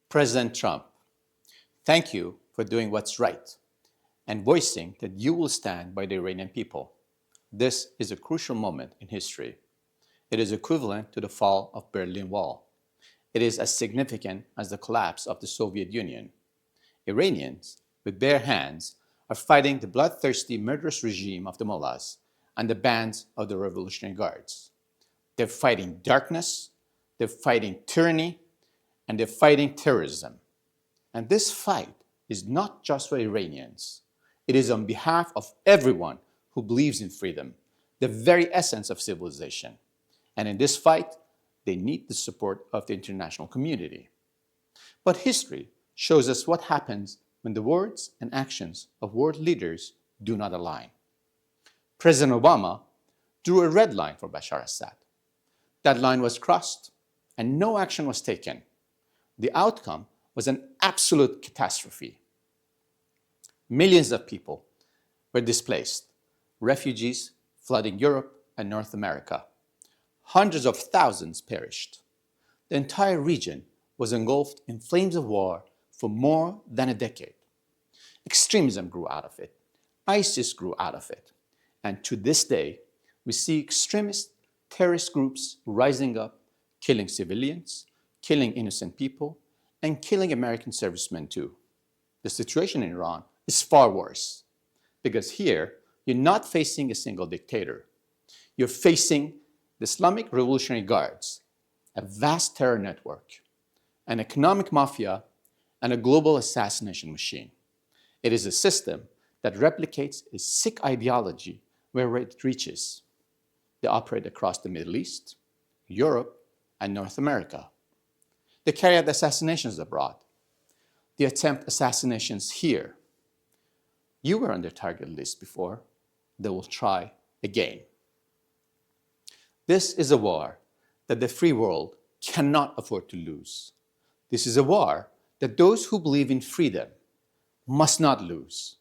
President Trump, thank you for doing what's right and voicing that you will stand by the Iranian people. This is a crucial moment in history. It is equivalent to the fall of Berlin Wall. It is as significant as the collapse of the Soviet Union. Iranians, with bare hands, are fighting the bloodthirsty, murderous regime of the mullahs and the bands of the Revolutionary Guards. They're fighting darkness, they're fighting tyranny, and they're fighting terrorism. And this fight is not just for Iranians. It is on behalf of everyone who believes in freedom, the very essence of civilization. And in this fight, they need the support of the international community. But history shows us what happens when the words and actions of world leaders do not align. President Obama drew a red line for Bashar Assad. That line was crossed, and no action was taken. The outcome was an absolute catastrophe. Millions of people were displaced, refugees flooding Europe and North America. Hundreds of thousands perished. The entire region was engulfed in flames of war for more than a decade. Extremism grew out of it. ISIS grew out of it. And to this day, we see extremist terrorist groups rising up, killing civilians, killing innocent people, and killing American servicemen too. The situation in Iran is far worse, because here, you're not facing a single dictator. You're facing the Islamic Revolutionary Guards, a vast terror network, an economic mafia, and a global assassination machine. It is a system that replicates a sick ideology wherever it reaches. They operate across the Middle East, Europe, and North America. They carry out assassinations abroad. They attempt assassinations here. You were on their target list before. They will try again. This is a war that the free world cannot afford to lose. This is a war that those who believe in freedom must not lose.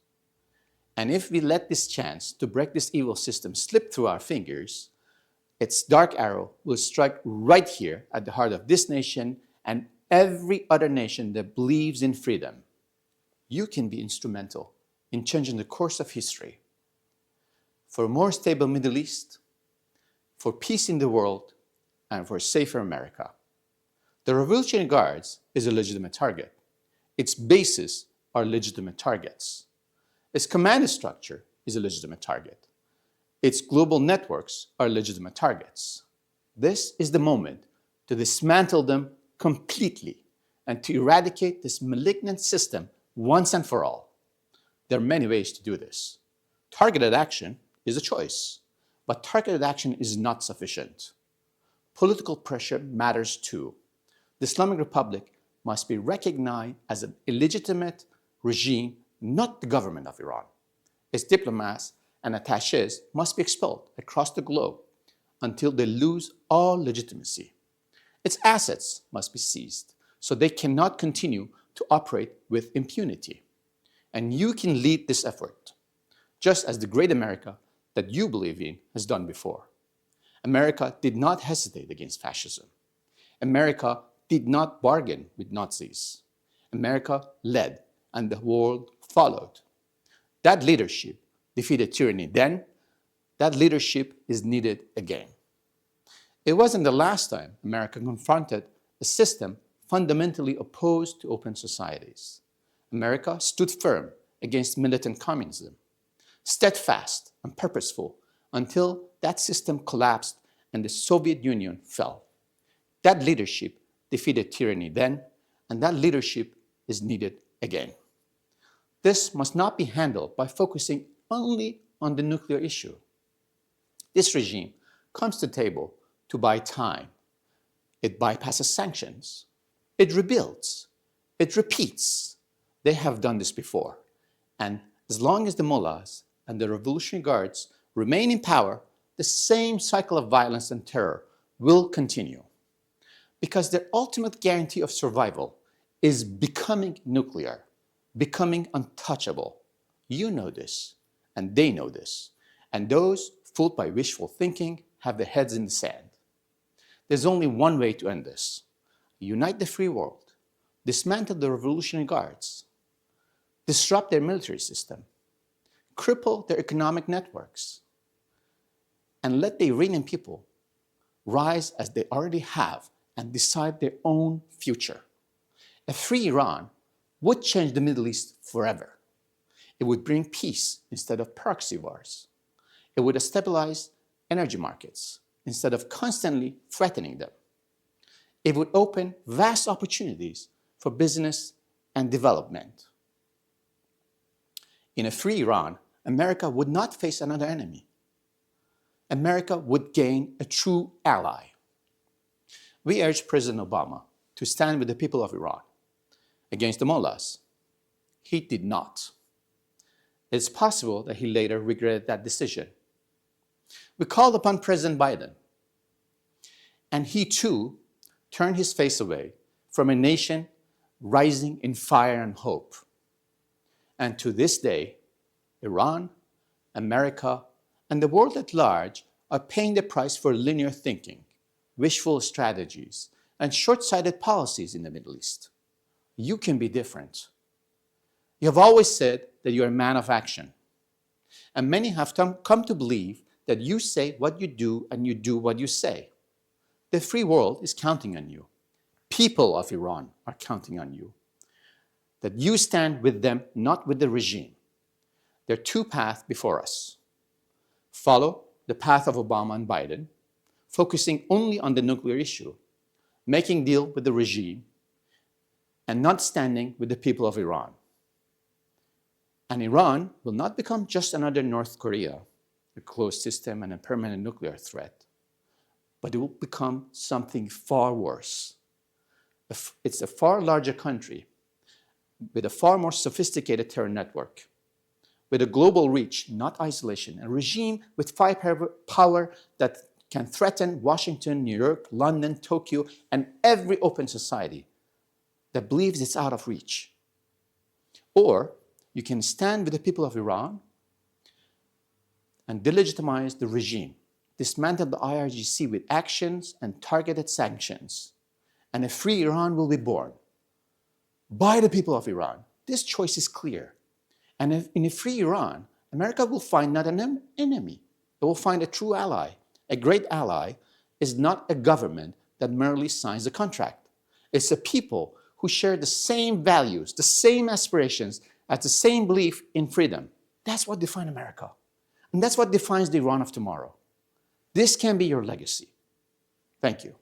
And if we let this chance to break this evil system slip through our fingers, its dark arrow will strike right here at the heart of this nation and every other nation that believes in freedom. You can be instrumental in changing the course of history. For a more stable Middle East, for peace in the world, and for a safer America. The Revolutionary Guards is a legitimate target. Its bases are legitimate targets. Its command structure is a legitimate target. Its global networks are legitimate targets. This is the moment to dismantle them completely and to eradicate this malignant system once and for all. There are many ways to do this. Targeted action is a choice, but targeted action is not sufficient. Political pressure matters too. The Islamic Republic must be recognized as an illegitimate regime, not the government of Iran. Its diplomats and attachés must be expelled across the globe until they lose all legitimacy. Its assets must be seized so they cannot continue to operate with impunity. And you can lead this effort, just as the great America that you believe in has done before. America did not hesitate against fascism. America did not bargain with Nazis. America led, and the world followed. That leadership defeated tyranny then. That leadership is needed again. It wasn't the last time America confronted a system fundamentally opposed to open societies. America stood firm against militant communism, steadfast and purposeful until that system collapsed and the Soviet Union fell. That leadership defeated tyranny then, and that leadership is needed again. This must not be handled by focusing only on the nuclear issue. This regime comes to the table to buy time. It bypasses sanctions. It rebuilds. It repeats. They have done this before. And as long as the mullahs and the Revolutionary Guards remain in power, the same cycle of violence and terror will continue. Because their ultimate guarantee of survival is becoming nuclear, becoming untouchable. You know this, and they know this. And those fooled by wishful thinking have their heads in the sand. There's only one way to end this. Unite the free world. dismantle the Revolutionary Guards, disrupt their military system, cripple their economic networks, and let the Iranian people rise as they already have and decide their own future. A free Iran would change the Middle East forever. It would bring peace instead of proxy wars. It would stabilize energy markets instead of constantly threatening them. It would open vast opportunities for business and development. In a free Iran, America would not face another enemy. America would gain a true ally. We urge President Obama to stand with the people of Iran against the mullahs. He did not. It's possible that he later regretted that decision. We called upon President Biden, and he too turned his face away from a nation rising in fire and hope. And to this day, Iran, America, and the world at large are paying the price for linear thinking, wishful strategies, and short-sighted policies in the Middle East. You can be different. You have always said that you're a man of action. And many have come to believe that you say what you do and you do what you say. The free world is counting on you. People of Iran are counting on you. That you stand with them, not with the regime. There are two paths before us. Follow the path of Obama and Biden, focusing only on the nuclear issue, making deal with the regime, and not standing with the people of Iran. And Iran will not become just another North Korea, a closed system and a permanent nuclear threat, but it will become something far worse. It's a far larger country with a far more sophisticated terror network, with a global reach, not isolation, a regime with firepower that can threaten Washington, New York, London, Tokyo, and every open society that believes it's out of reach. Or you can stand with the people of Iran and delegitimize the regime, dismantle the IRGC with actions and targeted sanctions, and a free Iran will be born by the people of Iran. This choice is clear. And if in a free Iran, America will find not an enemy, it will find a true ally. A great ally is not a government that merely signs a contract. It's a people who share the same values, the same aspirations, as the same belief in freedom. That's what defines America. And that's what defines the Iran of tomorrow. This can be your legacy. Thank you.